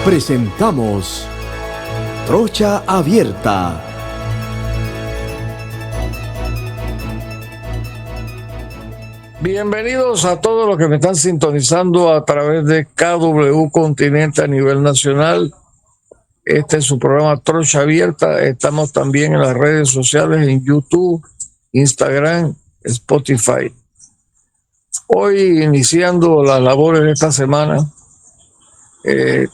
Presentamos Trocha Abierta. Bienvenidos a todos los que me están sintonizando a través de KW Continente a nivel nacional. Este es su programa Trocha Abierta. Estamos también en las redes sociales, en YouTube, Instagram, Spotify. Hoy, iniciando las labores de esta semana,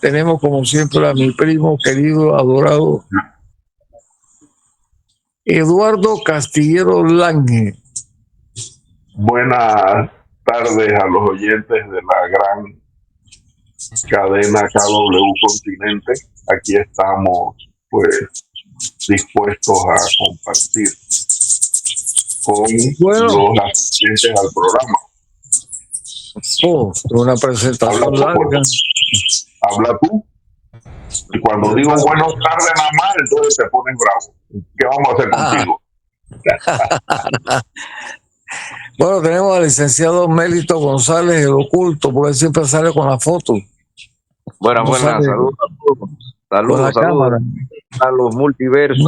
tenemos como siempre a mi primo querido, adorado, Eduardo Castillero Lange. Buenas tardes a los oyentes de la gran cadena KW Continente. Aquí estamos pues dispuestos a compartir con los asistentes al programa. Una presentación larga. Habla tú. Y cuando digo buenas tardes nada más, entonces te pones bravo. ¿Qué vamos a hacer contigo? Bueno, tenemos al licenciado Mélito González, el oculto, porque siempre sale con la foto. Buenas, saludos a todos. Saludos a los multiversos.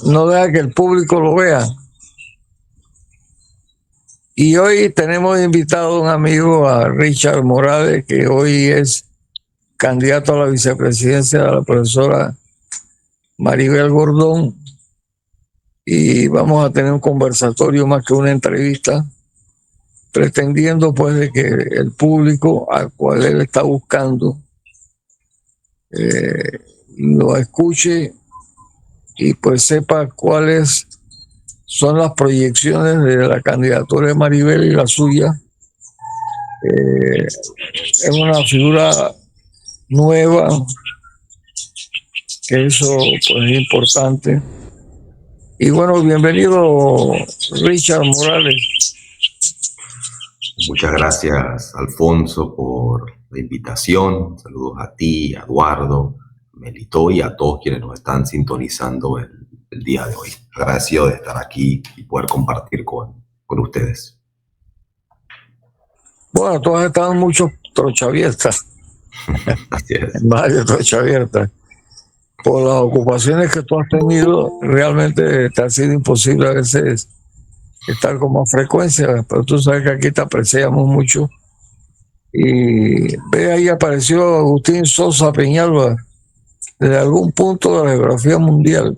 No deja que el público lo vea. Y hoy tenemos invitado a un amigo, a Richard Morales, que hoy es candidato a la vicepresidencia de la profesora Maribel Gordón. Y vamos a tener un conversatorio más que una entrevista, pretendiendo pues de que el público al cual él está buscando lo escuche y pues sepa cuáles son las proyecciones de la candidatura de Maribel y la suya. Es una figura nueva, que eso pues es importante. Y bueno, bienvenido Richard Morales. Muchas gracias, Alfonso, por la invitación. Saludos a ti, a Eduardo, Melito y a todos quienes nos están sintonizando el día de hoy. Agradecido de estar aquí y poder compartir con ustedes. Bueno, tú has estado en muchos Trocha Abiertas. Así es. En varios Trocha Abiertas. Por las ocupaciones que tú has tenido, realmente te ha sido imposible a veces estar con más frecuencia, pero tú sabes que aquí te apreciamos mucho. Y ve, ahí apareció Agustín Sosa Peñalba, desde algún punto de la geografía mundial.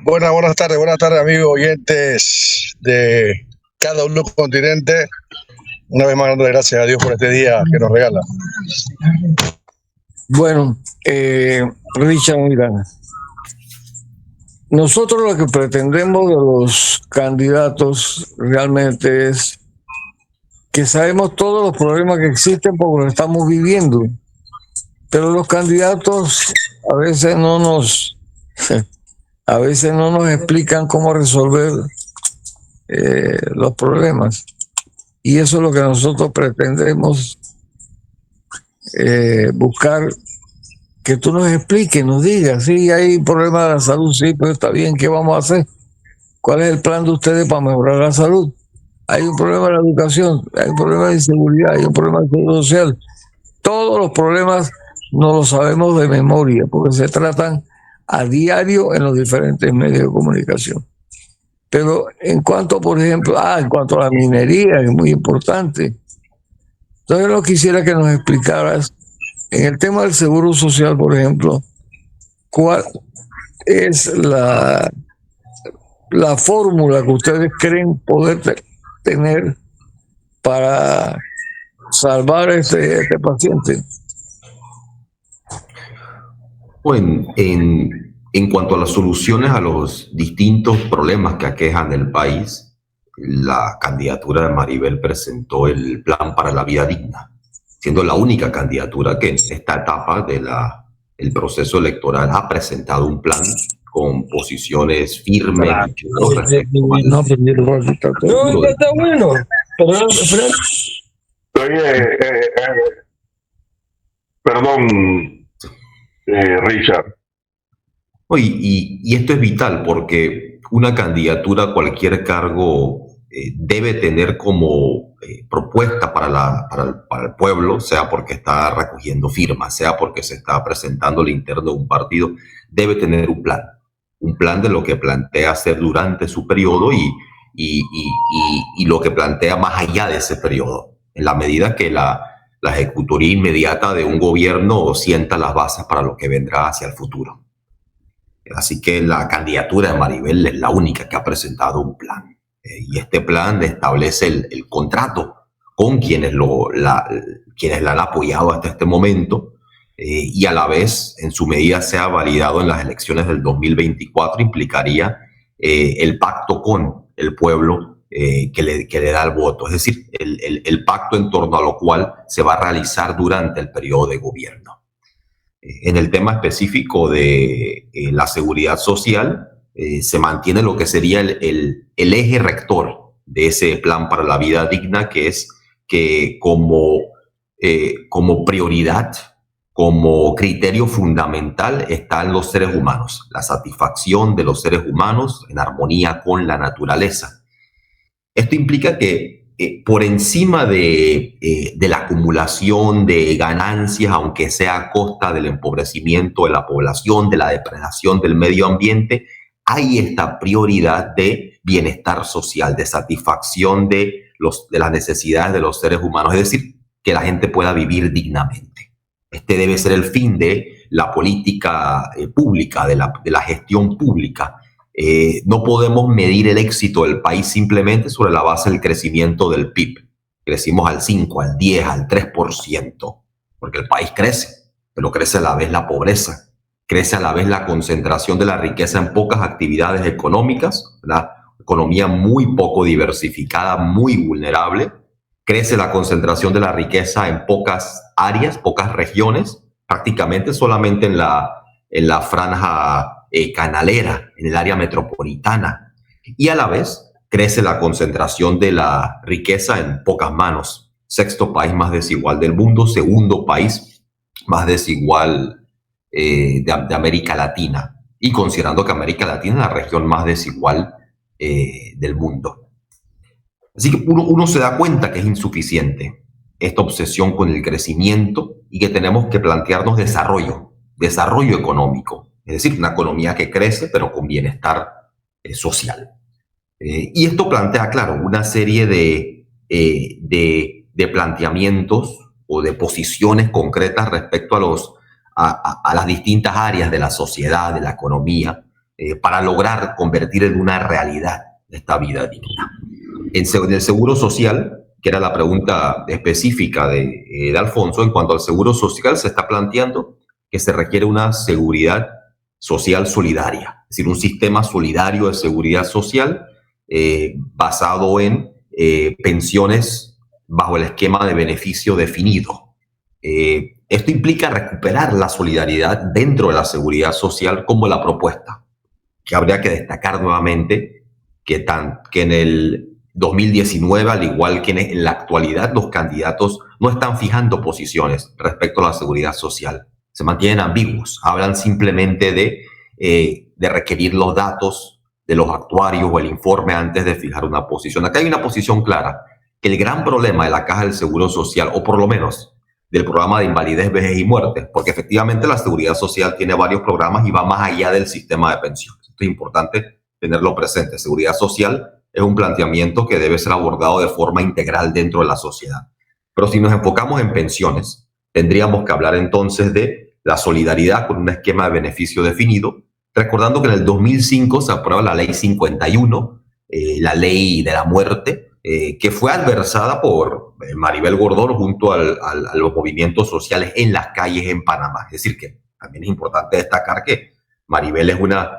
Buenas tardes amigos oyentes de KW Continente. Una vez más, dándole gracias a Dios por este día que nos regala. Bueno, Richard, mira, nosotros lo que pretendemos de los candidatos realmente es que sabemos todos los problemas que existen porque los estamos viviendo, pero los candidatos a veces no nos explican cómo resolver los problemas, y eso es lo que nosotros pretendemos. Buscar que tú nos expliques, nos digas, sí, hay problemas de la salud, sí, pero está bien, ¿qué vamos a hacer? ¿Cuál es el plan de ustedes para mejorar la salud? Hay un problema de la educación, hay un problema de inseguridad, hay un problema de salud social. Todos los problemas no los sabemos de memoria, porque se tratan a diario en los diferentes medios de comunicación. Pero en cuanto, por ejemplo, en cuanto a la minería, que es muy importante. Entonces yo quisiera que nos explicaras, en el tema del seguro social, por ejemplo, cuál es la fórmula que ustedes creen poder tener para salvar este paciente. Bueno, en cuanto a las soluciones a los distintos problemas que aquejan el país, la candidatura de Maribel presentó el Plan para la Vida Digna, siendo la única candidatura que en esta etapa del proceso electoral ha presentado un plan con posiciones firmes. Está bueno. Perdón, Richard. Y esto es vital porque una candidatura a cualquier cargo debe tener como propuesta para el pueblo, sea porque está recogiendo firmas, sea porque se está presentando al interno de un partido, debe tener un plan de lo que plantea hacer durante su periodo y lo que plantea más allá de ese periodo, en la medida que la ejecutoría inmediata de un gobierno sienta las bases para lo que vendrá hacia el futuro. Así que la candidatura de Maribel es la única que ha presentado un plan. Y este plan establece el contrato con quienes la han apoyado hasta este momento y a la vez, en su medida, sea validado en las elecciones del 2024, implicaría el pacto con el pueblo que le da el voto. Es decir, el pacto en torno a lo cual se va a realizar durante el periodo de gobierno. En el tema específico de la seguridad social, se mantiene lo que sería el eje rector de ese plan para la vida digna, que es que como prioridad, como criterio fundamental, están los seres humanos, la satisfacción de los seres humanos en armonía con la naturaleza. Esto implica que por encima de la acumulación de ganancias, aunque sea a costa del empobrecimiento de la población, de la depredación del medio ambiente, hay esta prioridad de bienestar social, de satisfacción de las necesidades de los seres humanos, es decir, que la gente pueda vivir dignamente. Este debe ser el fin de la política pública, de la gestión pública. No podemos medir el éxito del país simplemente sobre la base del crecimiento del PIB. Crecimos al 5, al 10, al 3%, porque el país crece, pero crece a la vez la pobreza. Crece a la vez la concentración de la riqueza en pocas actividades económicas, la economía muy poco diversificada, muy vulnerable. Crece la concentración de la riqueza en pocas áreas, pocas regiones, prácticamente solamente en la franja canalera, en el área metropolitana. Y a la vez crece la concentración de la riqueza en pocas manos. Sexto país más desigual del mundo, segundo país más desigual de América Latina, y considerando que América Latina es la región más desigual del mundo. Así que uno se da cuenta que es insuficiente esta obsesión con el crecimiento y que tenemos que plantearnos desarrollo económico, es decir, una economía que crece pero con bienestar social. Y esto plantea, claro, una serie de planteamientos o de posiciones concretas respecto a las distintas áreas de la sociedad, de la economía, para lograr convertir en una realidad esta vida digna. En el seguro social, que era la pregunta específica de Alfonso, en cuanto al seguro social, se está planteando que se requiere una seguridad social solidaria, es decir, un sistema solidario de seguridad social basado en pensiones bajo el esquema de beneficio definido. Esto implica recuperar la solidaridad dentro de la seguridad social como la propuesta, que habría que destacar nuevamente que en el 2019, al igual que en la actualidad, los candidatos no están fijando posiciones respecto a la seguridad social. Se mantienen ambiguos, hablan simplemente de requerir los datos de los actuarios o el informe antes de fijar una posición. Acá hay una posición clara, que el gran problema de la Caja del Seguro Social, o por lo menos del programa de invalidez, vejez y muerte, porque efectivamente la seguridad social tiene varios programas y va más allá del sistema de pensiones. Esto es importante tenerlo presente. Seguridad social es un planteamiento que debe ser abordado de forma integral dentro de la sociedad. Pero si nos enfocamos en pensiones, tendríamos que hablar entonces de la solidaridad con un esquema de beneficio definido, recordando que en el 2005 se aprueba la ley 51, la ley de la muerte, que fue adversada por Maribel Gordón junto a los movimientos sociales en las calles en Panamá. Es decir, que también es importante destacar que Maribel es una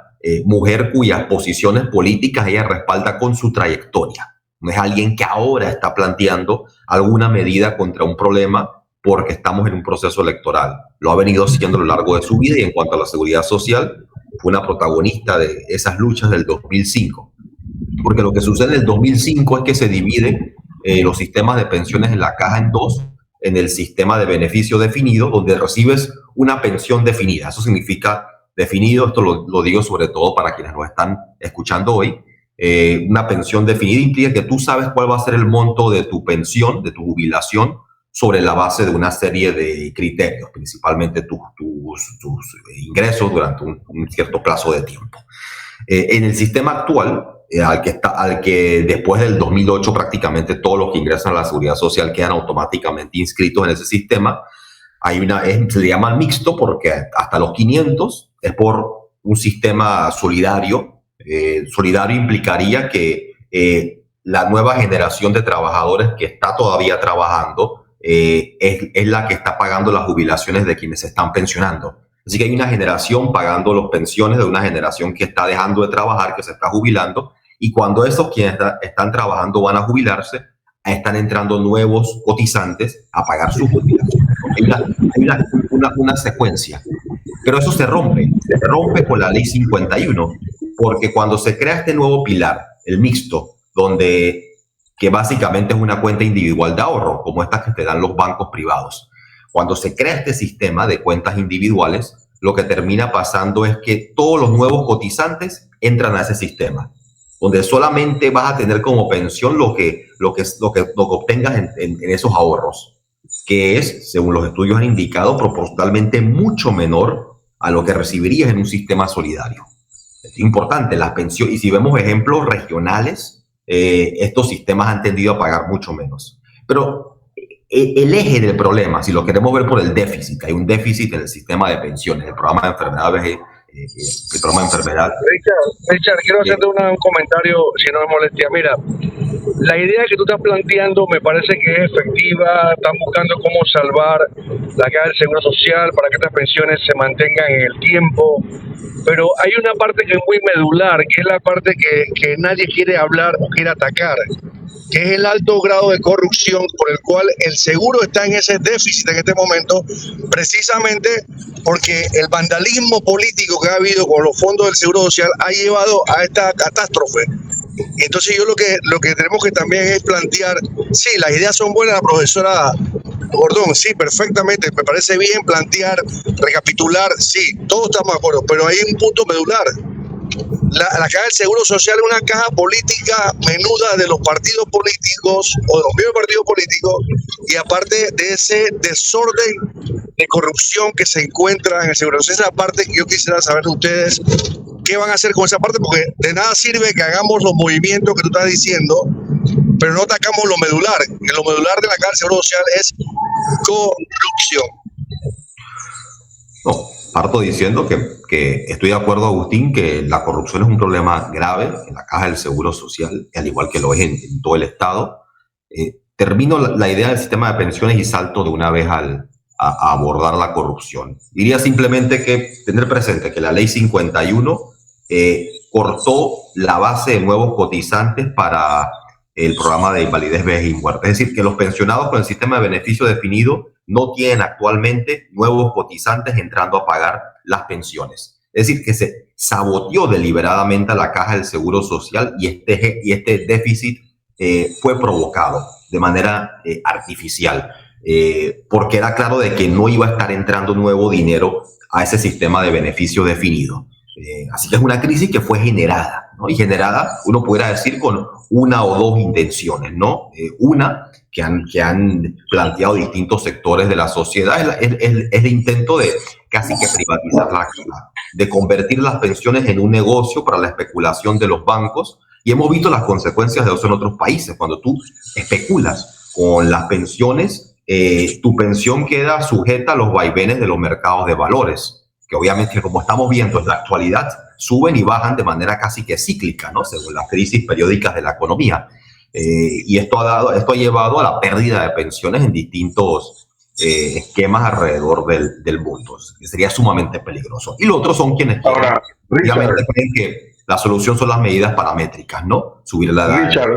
mujer cuyas posiciones políticas ella respalda con su trayectoria. No es alguien que ahora está planteando alguna medida contra un problema porque estamos en un proceso electoral. Lo ha venido haciendo a lo largo de su vida y en cuanto a la seguridad social, fue una protagonista de esas luchas del 2005. Porque lo que sucede en el 2005 es que se divide los sistemas de pensiones en la caja en dos, en el sistema de beneficio definido, donde recibes una pensión definida. Eso significa definido, esto lo digo sobre todo para quienes nos están escuchando hoy, una pensión definida implica que tú sabes cuál va a ser el monto de tu pensión, de tu jubilación, sobre la base de una serie de criterios, principalmente tus ingresos durante un cierto plazo de tiempo. En el sistema actual, al que después del 2008 prácticamente todos los que ingresan a la seguridad social quedan automáticamente inscritos en ese sistema, se le llama mixto porque hasta los 500 es por un sistema solidario. Solidario implicaría que la nueva generación de trabajadores que está todavía trabajando es la que está pagando las jubilaciones de quienes se están pensionando. Así que hay una generación pagando las pensiones de una generación que está dejando de trabajar, que se está jubilando, y cuando esos quienes están trabajando van a jubilarse, están entrando nuevos cotizantes a pagar su jubilación. Hay una secuencia. Pero eso se rompe con la ley 51, porque cuando se crea este nuevo pilar, el mixto, que básicamente es una cuenta individual de ahorro, como estas que te dan los bancos privados. Cuando se crea este sistema de cuentas individuales, lo que termina pasando es que todos los nuevos cotizantes entran a ese sistema, donde solamente vas a tener como pensión lo que obtengas en esos ahorros, que es, según los estudios han indicado, proporcionalmente mucho menor a lo que recibirías en un sistema solidario. Es importante, las pensiones, y si vemos ejemplos regionales, estos sistemas han tendido a pagar mucho menos. Pero el eje del problema, si lo queremos ver por el déficit, hay un déficit en el sistema de pensiones, el programa de enfermedades, el programa de enfermedad. Richard, quiero hacerte un comentario, si no me molestia. Mira, la idea que tú estás planteando me parece que es efectiva. Están buscando cómo salvar la caja del Seguro Social para que estas pensiones se mantengan en el tiempo. Pero hay una parte que es muy medular, que es la parte que nadie quiere hablar o quiere atacar, que es el alto grado de corrupción por el cual el seguro está en ese déficit en este momento, precisamente porque el vandalismo político que ha habido con los fondos del Seguro Social ha llevado a esta catástrofe. Y entonces yo lo que tenemos que también es plantear, sí, las ideas son buenas, la profesora Gordón, sí, perfectamente, me parece bien plantear, recapitular, sí, todos estamos de acuerdo, pero hay un punto medular. La caja del Seguro Social es una caja política menuda de los partidos políticos o de los mismos partidos políticos, y aparte de ese desorden de corrupción que se encuentra en el Seguro Social. Esa es la parte que yo quisiera saber de ustedes, qué van a hacer con esa parte, porque de nada sirve que hagamos los movimientos que tú estás diciendo, pero no atacamos lo medular, que lo medular de la caja del Seguro Social es corrupción. No, parto diciendo que estoy de acuerdo, Agustín, que la corrupción es un problema grave en la caja del Seguro Social, al igual que lo es en todo el Estado. Termino la idea del sistema de pensiones y salto de una vez a abordar la corrupción. Diría simplemente que tener presente que la ley 51 cortó la base de nuevos cotizantes para el programa de invalidez, vejez y muerte. Es decir, que los pensionados con el sistema de beneficio definido no tienen actualmente nuevos cotizantes entrando a pagar las pensiones. Es decir, que se saboteó deliberadamente a la caja del Seguro Social y este déficit fue provocado de manera artificial, porque era claro de que no iba a estar entrando nuevo dinero a ese sistema de beneficio definido. Así que es una crisis que fue generada, ¿no? Y generada, uno pudiera decir, con una o dos intenciones, ¿no? Una que han planteado distintos sectores de la sociedad es el intento de casi que privatizar de convertir las pensiones en un negocio para la especulación de los bancos. Y hemos visto las consecuencias de eso en otros países. Cuando tú especulas con las pensiones, tu pensión queda sujeta a los vaivenes de los mercados de valores, que obviamente, como estamos viendo en la actualidad, suben y bajan de manera casi que cíclica, ¿no? Según las crisis periódicas de la economía. Y esto ha llevado a la pérdida de pensiones en distintos esquemas alrededor del mundo, que sería sumamente peligroso. Y los otros son quienes obviamente creen que la solución son las medidas paramétricas, ¿no? Subir la edad. Richard,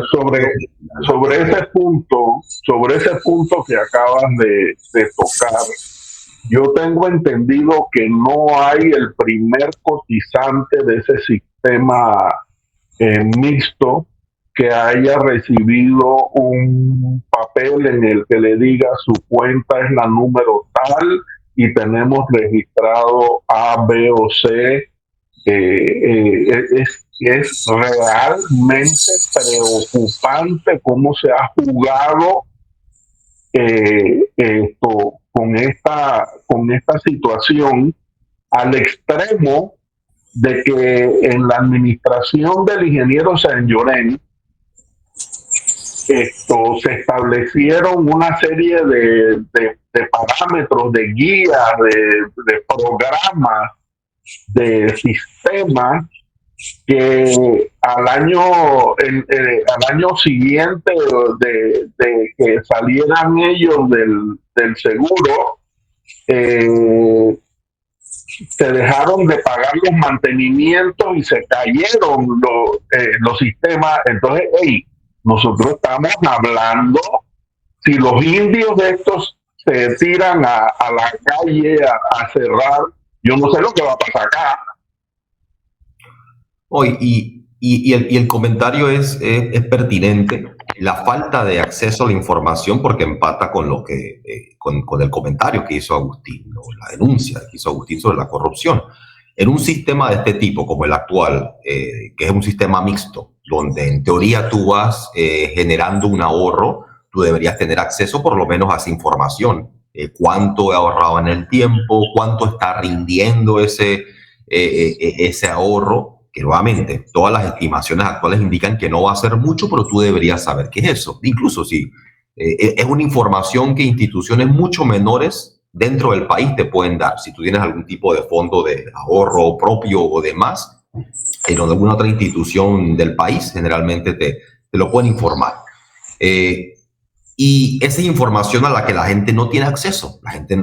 sobre ese punto que acabas de tocar, yo tengo entendido que no hay el primer cotizante de ese sistema mixto que haya recibido un papel en el que le diga su cuenta es la número tal y tenemos registrado A, B o C. es realmente preocupante cómo se ha jugado esto con esta situación al extremo de que en la administración del ingeniero Saint Llorén se establecieron una serie de parámetros, de guías, de programas, de sistemas que al año siguiente de que salieran ellos del seguro, se dejaron de pagar los mantenimientos y se cayeron los sistemas. Entonces, nosotros estamos hablando, si los indios de estos se tiran a la calle a cerrar, yo no sé lo que va a pasar acá. Y el comentario es pertinente. La falta de acceso a la información, porque empata con lo que con el comentario que hizo Agustín, ¿no? La denuncia que hizo Agustín sobre la corrupción. En un sistema de este tipo, como el actual, que es un sistema mixto, donde en teoría tú vas generando un ahorro, tú deberías tener acceso por lo menos a esa información. Cuánto he ahorrado en el tiempo, cuánto está rindiendo ese ahorro, que nuevamente todas las estimaciones actuales indican que no va a ser mucho, pero tú deberías saber qué es eso. Incluso si es una información que instituciones mucho menores dentro del país te pueden dar. Si tú tienes algún tipo de fondo de ahorro propio o demás, en alguna otra institución del país, generalmente te lo pueden informar. Y esa es información a la que la gente no tiene acceso. La gente,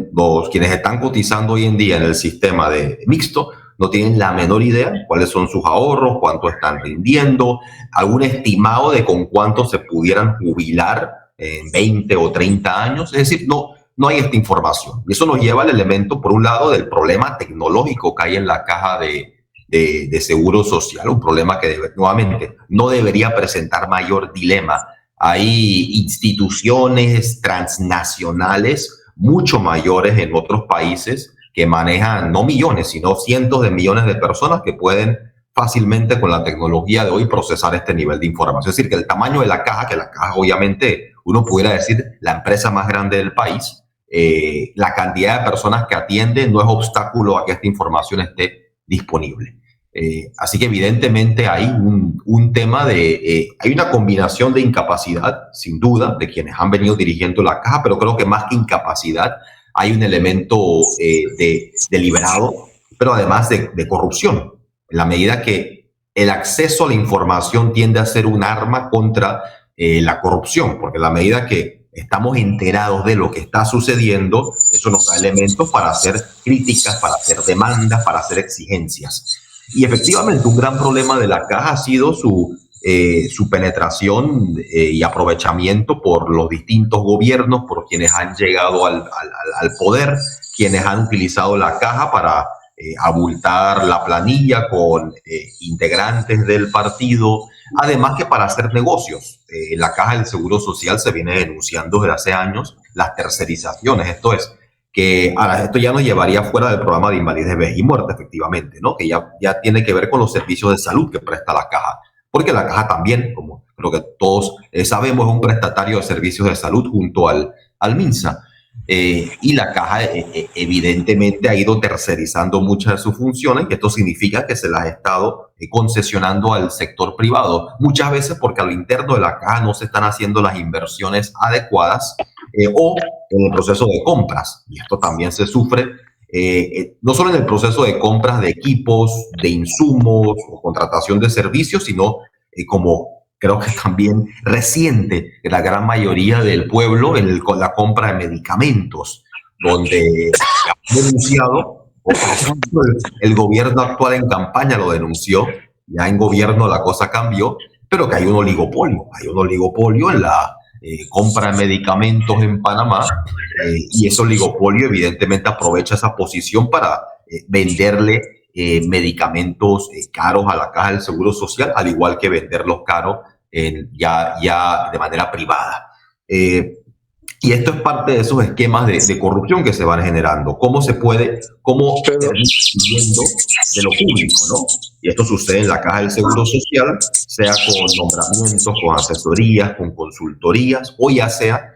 quienes están cotizando hoy en día en el sistema de mixto, no tienen la menor idea cuáles son sus ahorros, cuánto están rindiendo, algún estimado de con cuánto se pudieran jubilar en 20 o 30 años. Es decir, no hay esta información. Y eso nos lleva al elemento, por un lado, del problema tecnológico que hay en la caja de seguro social, un problema que nuevamente no debería presentar mayor dilema. Hay instituciones transnacionales mucho mayores en otros países que manejan no millones, sino cientos de millones de personas que pueden fácilmente con la tecnología de hoy procesar este nivel de información. Es decir, que el tamaño de la caja, que la caja obviamente uno pudiera decir la empresa más grande del país, la cantidad de personas que atiende no es obstáculo a que esta información esté disponible. Así que evidentemente hay un tema hay una combinación de incapacidad, sin duda, de quienes han venido dirigiendo la caja, pero creo que más que incapacidad hay un elemento deliberado, pero además de corrupción, en la medida que el acceso a la información tiende a ser un arma contra la corrupción, porque en la medida que estamos enterados de lo que está sucediendo, eso nos da elementos para hacer críticas, para hacer demandas, para hacer exigencias. Y efectivamente un gran problema de la caja ha sido su penetración y aprovechamiento por los distintos gobiernos, por quienes han llegado al poder, quienes han utilizado la caja para abultar la planilla con integrantes del partido, además que para hacer negocios. La caja del Seguro Social se viene denunciando desde hace años las tercerizaciones, esto es, que ahora esto ya nos llevaría fuera del programa de invalidez, vejez y muerte, efectivamente, ¿no? Que ya tiene que ver con los servicios de salud que presta la caja, porque la caja también, como creo que todos sabemos, es un prestatario de servicios de salud junto al MINSA. Y la caja evidentemente ha ido tercerizando muchas de sus funciones, y esto significa que se las ha estado concesionando al sector privado, muchas veces porque a lo interno de la caja no se están haciendo las inversiones adecuadas o en el proceso de compras, y esto también se sufre no solo en el proceso de compras de equipos, de insumos o contratación de servicios, sino como creo que también reciente la gran mayoría del pueblo con la compra de medicamentos, donde ha denunciado, por ejemplo, el gobierno actual en campaña lo denunció, ya en gobierno la cosa cambió, pero que hay un oligopolio en la compra de medicamentos en Panamá, y ese oligopolio evidentemente aprovecha esa posición para venderle medicamentos caros a la caja del Seguro Social, al igual que venderlos caros ya de manera privada. Y esto es parte de esos esquemas de corrupción que se van generando. ¿Cómo se puede, cómo viviendo de lo público, ¿no? Y esto sucede en la Caja del Seguro Social, sea con nombramientos, con asesorías, con consultorías, o ya sea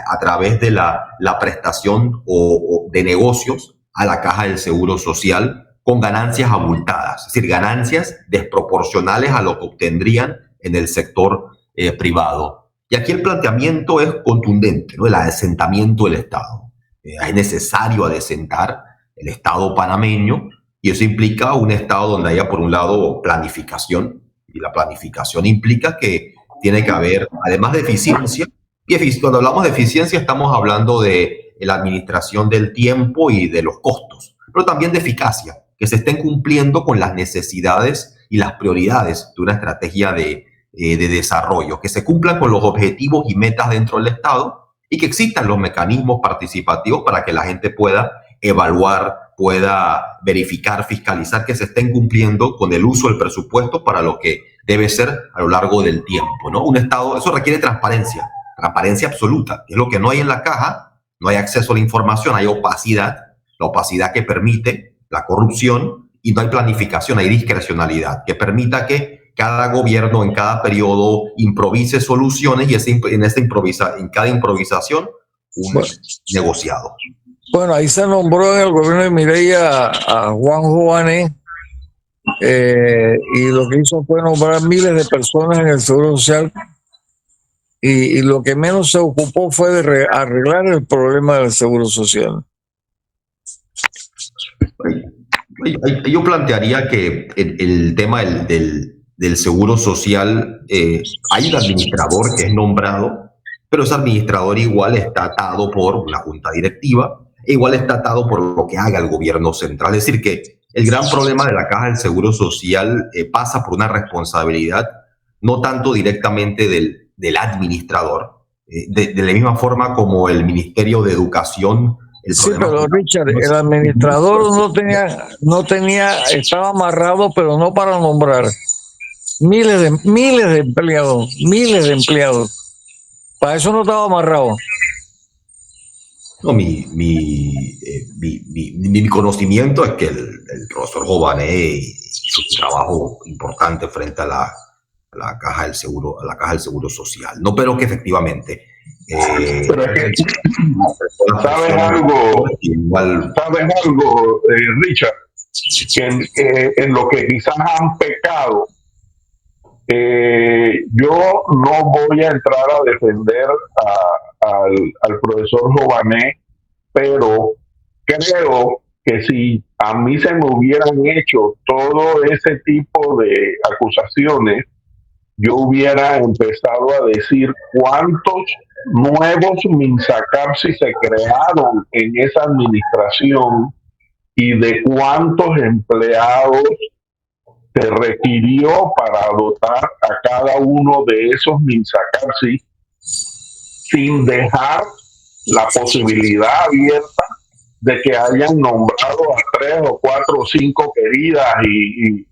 a través de la prestación o de negocios a la Caja del Seguro Social con ganancias abultadas, es decir, ganancias desproporcionales a lo que obtendrían en el sector privado. Y aquí el planteamiento es contundente, ¿no? El adesentamiento del Estado. Es necesario adecentar el Estado panameño y eso implica un Estado donde haya, por un lado, planificación, y la planificación implica que tiene que haber, además de eficiencia, y cuando hablamos de eficiencia estamos hablando de la administración del tiempo y de los costos, pero también de eficacia, que se estén cumpliendo con las necesidades y las prioridades de una estrategia de desarrollo, que se cumplan con los objetivos y metas dentro del Estado y que existan los mecanismos participativos para que la gente pueda evaluar, pueda verificar, fiscalizar que se estén cumpliendo con el uso del presupuesto para lo que debe ser a lo largo del tiempo, ¿no? Un Estado, eso requiere transparencia absoluta, que es lo que no hay en la caja. No hay acceso a la información, hay opacidad, la opacidad que permite la corrupción, y no hay planificación, hay discrecionalidad, que permita que cada gobierno en cada periodo improvise soluciones y en cada improvisación un negociado. Bueno, ahí se nombró en el gobierno de Mireya a Juanjo Bané, y lo que hizo fue nombrar miles de personas en el Seguro Social, y lo que menos se ocupó fue de arreglar el problema del Seguro Social. Yo plantearía que el tema del Seguro Social, hay un administrador que es nombrado, pero ese administrador igual está atado por la junta directiva, e igual está atado por lo que haga el gobierno central. Es decir, que el gran problema de la Caja del Seguro Social pasa por una responsabilidad no tanto directamente del administrador, de la misma forma como el Ministerio de Educación. Sí, pero Richard, el administrador no tenía, estaba amarrado, pero no para nombrar. Miles de empleados. Para eso no estaba amarrado. No, mi conocimiento es que el profesor Jované hizo un trabajo importante frente a la Caja del Seguro, Social. No, pero que efectivamente. Pero es que, ¿sabes algo, Richard? Que en lo que quizás han pecado, yo no voy a entrar a defender al profesor Jované, pero creo que si a mí se me hubieran hecho todo ese tipo de acusaciones, yo hubiera empezado a decir cuántos nuevos MINSACAPSI se crearon en esa administración y de cuántos empleados se requirió para dotar a cada uno de esos MINSACAPSI, sin dejar la posibilidad abierta de que hayan nombrado a 3 o 4 o 5 queridas y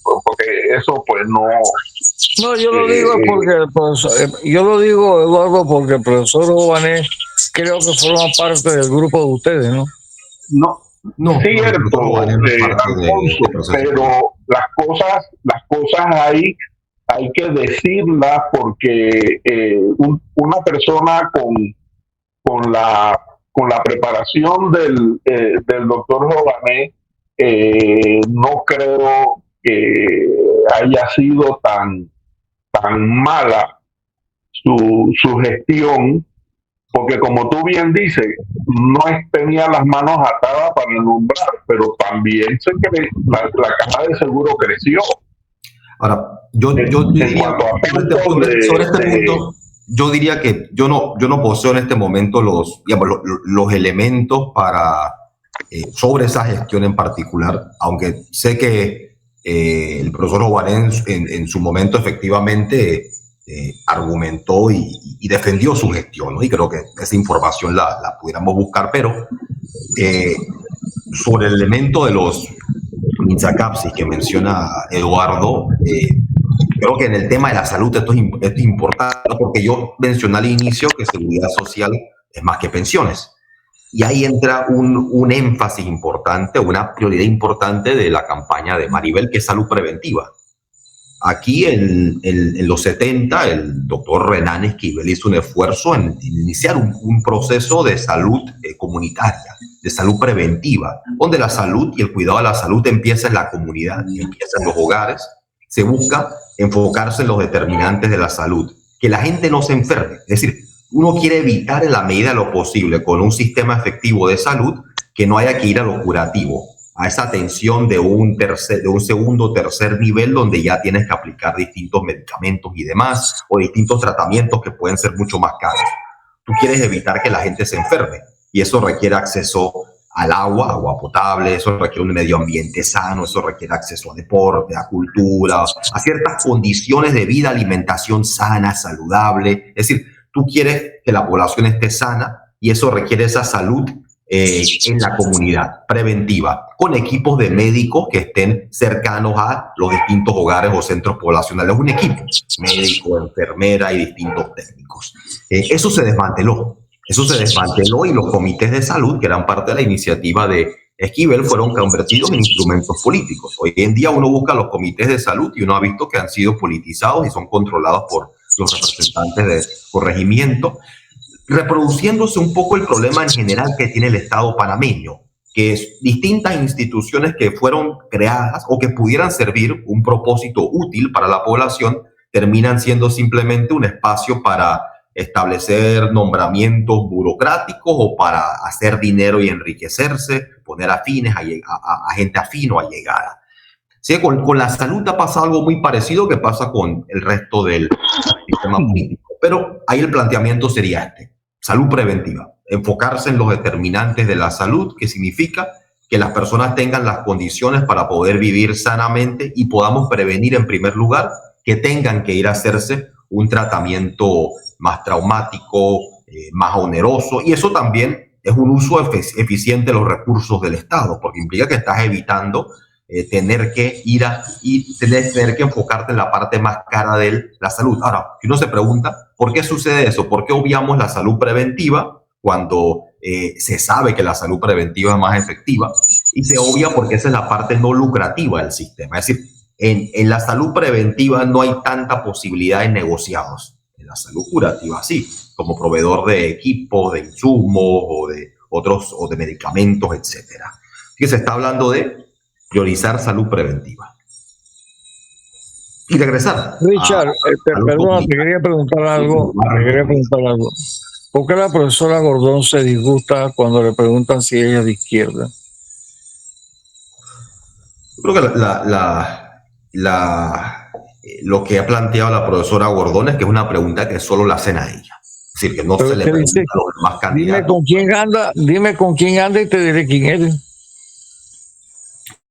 porque eso pues no. No, yo lo digo Eduardo, porque el profesor Jované creo que forma parte del grupo de ustedes, ¿no? No, cierto, pero las cosas hay que decirlas, porque una persona con la preparación del doctor Jované, no creo que haya sido tan mala su gestión, porque como tú bien dices, no tenía las manos atadas para nombrar, pero también la caja de seguro creció. Ahora, yo diría, sobre este punto, yo diría que yo no poseo en este momento los elementos para sobre esa gestión en particular, aunque sé que el profesor Jované en su momento efectivamente argumentó y defendió su gestión, ¿no? Y creo que esa información la pudiéramos buscar, pero sobre el elemento de los MINSACAPSI que menciona Eduardo, creo que en el tema de la salud esto es importante, porque yo mencioné al inicio que seguridad social es más que pensiones. Y ahí entra un énfasis importante, una prioridad importante de la campaña de Maribel, que es salud preventiva. Aquí en los 70, el doctor Renan Esquivel hizo un esfuerzo en iniciar un proceso de salud comunitaria, de salud preventiva, donde la salud y el cuidado de la salud empieza en la comunidad, empieza en los hogares. Se busca enfocarse en los determinantes de la salud, que la gente no se enferme. Es decir, uno quiere evitar en la medida de lo posible, con un sistema efectivo de salud, que no haya que ir a lo curativo, a esa atención de un segundo o tercer nivel, donde ya tienes que aplicar distintos medicamentos y demás, o distintos tratamientos que pueden ser mucho más caros. Tú quieres evitar que la gente se enferme, y eso requiere acceso al agua potable, eso requiere un medio ambiente sano, eso requiere acceso a deporte, a cultura, a ciertas condiciones de vida, alimentación sana, saludable. Es decir, tú quieres que la población esté sana, y eso requiere esa salud en la comunidad preventiva, con equipos de médicos que estén cercanos a los distintos hogares o centros poblacionales. Un equipo médico, enfermera y distintos técnicos. Eso se desmanteló y los comités de salud, que eran parte de la iniciativa de Esquivel, fueron convertidos en instrumentos políticos. Hoy en día uno busca los comités de salud y uno ha visto que han sido politizados y son controlados por los representantes de corregimiento, reproduciéndose un poco el problema en general que tiene el Estado panameño, que es distintas instituciones que fueron creadas o que pudieran servir un propósito útil para la población, terminan siendo simplemente un espacio para establecer nombramientos burocráticos o para hacer dinero y enriquecerse, poner afines a gente afín o allegada. Sí, con la salud ha pasado algo muy parecido que pasa con el resto del sistema político, pero ahí el planteamiento sería este: salud preventiva, enfocarse en los determinantes de la salud, que significa que las personas tengan las condiciones para poder vivir sanamente y podamos prevenir en primer lugar que tengan que ir a hacerse un tratamiento más traumático, más oneroso, y eso también es un uso eficiente de los recursos del Estado, porque implica que estás evitando tener que tener que enfocarte en la parte más cara de la salud. Ahora, si uno se pregunta, ¿por qué sucede eso? ¿Por qué obviamos la salud preventiva cuando se sabe que la salud preventiva es más efectiva? Y se obvia porque esa es la parte no lucrativa del sistema. Es decir, en la salud preventiva no hay tanta posibilidad de negociados. En la salud curativa sí, como proveedor de equipos, de insumos o de medicamentos, etc. Así que se está hablando de priorizar salud preventiva. Y regresar. Richard, perdona, te quería preguntar algo. ¿Por qué la profesora Gordón se disgusta cuando le preguntan si ella es de izquierda? Yo creo que lo que ha planteado la profesora Gordón es que es una pregunta que solo la hacen a ella. Es decir, que no se le pregunta a los demás candidatos. Dime con quién anda y te diré quién eres.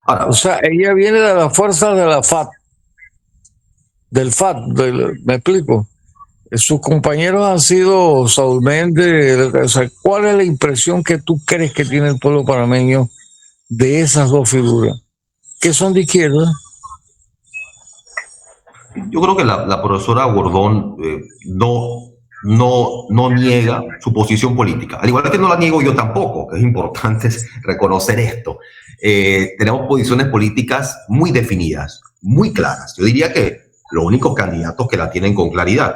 Ahora, o sea, ella viene de la fuerza de la FAT. ¿Me explico? Sus compañeros han sido Saúl Méndez. O sea, ¿cuál es la impresión que tú crees que tiene el pueblo panameño de esas dos figuras? ¿Que son de izquierda? Yo creo que la profesora Gordón no niega su posición política, al igual que no la niego yo tampoco, que es importante reconocer esto. Tenemos posiciones políticas muy definidas, muy claras. Yo diría que los únicos candidatos que la tienen con claridad.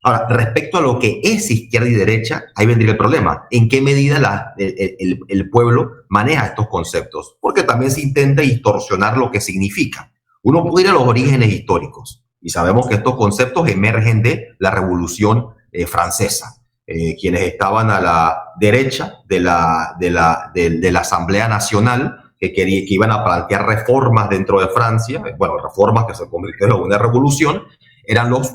Ahora, respecto a lo que es izquierda y derecha, ahí vendría el problema. ¿En qué medida el pueblo maneja estos conceptos? Porque también se intenta distorsionar lo que significa. Uno puede ir a los orígenes históricos y sabemos que estos conceptos emergen de la Revolución Francesa. Quienes estaban a la derecha de la Asamblea Nacional, que iban a plantear reformas dentro de Francia, reformas que se convirtieron en una revolución, eran los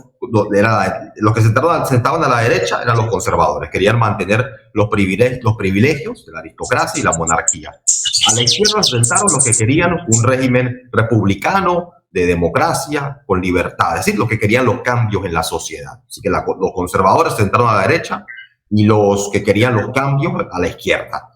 que se sentaban a la derecha, eran los conservadores, querían mantener los privilegios de la aristocracia y la monarquía. A la izquierda se sentaron los que querían un régimen republicano, de democracia, con libertad, es decir, los que querían los cambios en la sociedad. Así que los conservadores se sentaron a la derecha y los que querían los cambios a la izquierda.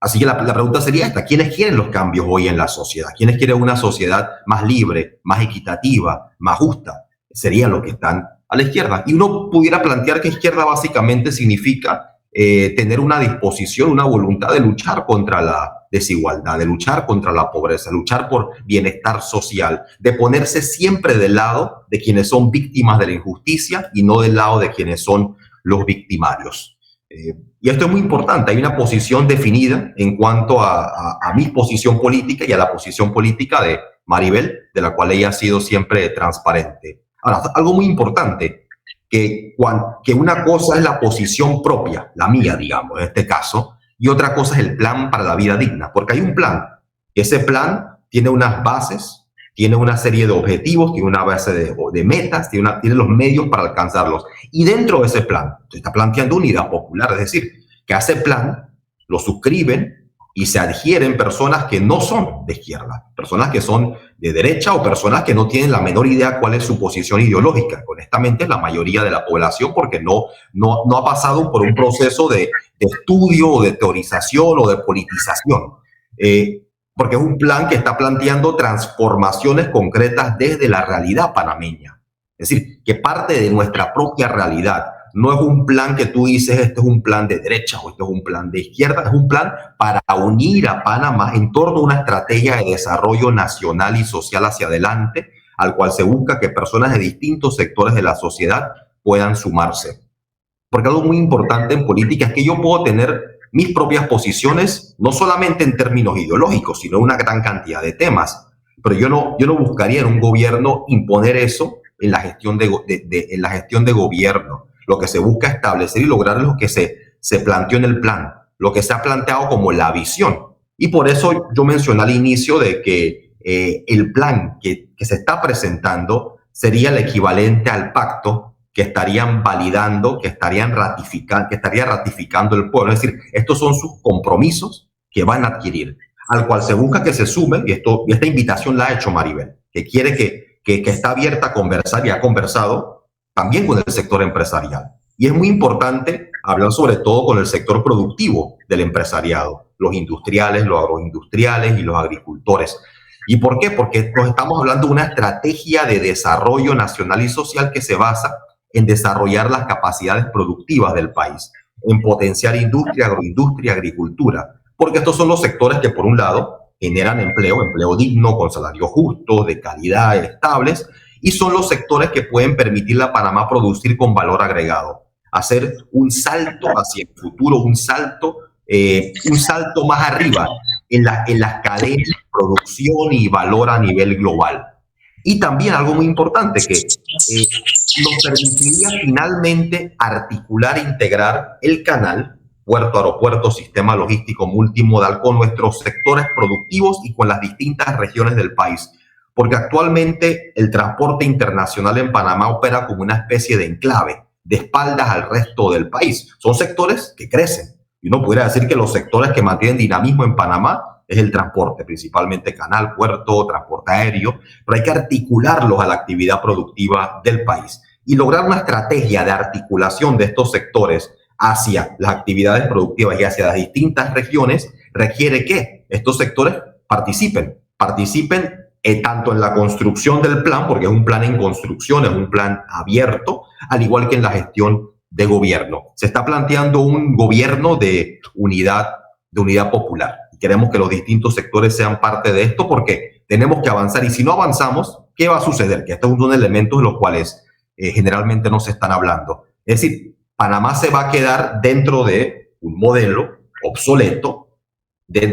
Así que la pregunta sería esta: ¿quiénes quieren los cambios hoy en la sociedad? ¿Quiénes quieren una sociedad más libre, más equitativa, más justa? Serían los que están a la izquierda. Y uno pudiera plantear que izquierda básicamente significa tener una disposición, una voluntad de luchar contra la desigualdad, de luchar contra la pobreza, luchar por bienestar social, de ponerse siempre del lado de quienes son víctimas de la injusticia y no del lado de quienes son los victimarios. Y esto es muy importante. Hay una posición definida en cuanto a mi posición política y a la posición política de Maribel, de la cual ella ha sido siempre transparente. Ahora, algo muy importante, que una cosa es la posición propia, la mía, digamos, en este caso, y otra cosa es el plan para la vida digna, porque hay un plan. Ese plan tiene unas bases, tiene una serie de objetivos, tiene una base de metas, tiene los medios para alcanzarlos. Y dentro de ese plan se está planteando unidad popular, es decir, que a ese plan lo suscriben y se adhieren personas que no son de izquierda, personas que son de derecha o personas que no tienen la menor idea cuál es su posición ideológica. Honestamente, es la mayoría de la población, porque no ha pasado por un proceso de estudio o de teorización o de politización. Porque es un plan que está planteando transformaciones concretas desde la realidad panameña. Es decir, que parte de nuestra propia realidad. No es un plan que tú dices, este es un plan de derecha o este es un plan de izquierda, es un plan para unir a Panamá en torno a una estrategia de desarrollo nacional y social hacia adelante, al cual se busca que personas de distintos sectores de la sociedad puedan sumarse. Porque algo muy importante en política es que yo puedo tener mis propias posiciones, no solamente en términos ideológicos, sino en una gran cantidad de temas. Pero yo no buscaría en un gobierno imponer eso en la gestión en la gestión de gobierno. Lo que se busca establecer y lograr es lo que se planteó en el plan, lo que se ha planteado como la visión. Y por eso yo mencioné al inicio de que el plan que se está presentando sería el equivalente al pacto que estarían validando, que estaría ratificando el pueblo. Es decir, estos son sus compromisos que van a adquirir, al cual se busca que se sumen, y esta invitación la ha hecho Maribel, que quiere que está abierta a conversar y ha conversado también con el sector empresarial. Y es muy importante hablar sobre todo con el sector productivo del empresariado, los industriales, los agroindustriales y los agricultores. ¿Y por qué? Porque nos estamos hablando de una estrategia de desarrollo nacional y social que se basa en desarrollar las capacidades productivas del país, en potenciar industria, agroindustria, agricultura, porque estos son los sectores que, por un lado, generan empleo digno, con salarios justos, de calidad, estables, y son los sectores que pueden permitirle a Panamá producir con valor agregado, hacer un salto hacia el futuro, un salto más arriba en las cadenas de producción y valor a nivel global. Y también algo muy importante que nos permitiría finalmente articular e integrar el canal puerto-aeropuerto, sistema logístico multimodal con nuestros sectores productivos y con las distintas regiones del país. Porque actualmente el transporte internacional en Panamá opera como una especie de enclave, de espaldas al resto del país. Son sectores que crecen. Y uno pudiera decir que los sectores que mantienen dinamismo en Panamá es el transporte, principalmente canal, puerto, transporte aéreo, pero hay que articularlos a la actividad productiva del país. Y lograr una estrategia de articulación de estos sectores hacia las actividades productivas y hacia las distintas regiones requiere que estos sectores participen tanto en la construcción del plan, porque es un plan en construcción, es un plan abierto, al igual que en la gestión de gobierno. Se está planteando un gobierno de unidad popular. Queremos que los distintos sectores sean parte de esto porque tenemos que avanzar, y si no avanzamos, ¿qué va a suceder? Que estos son elementos de los cuales generalmente no se están hablando. Es decir, Panamá se va a quedar dentro de un modelo obsoleto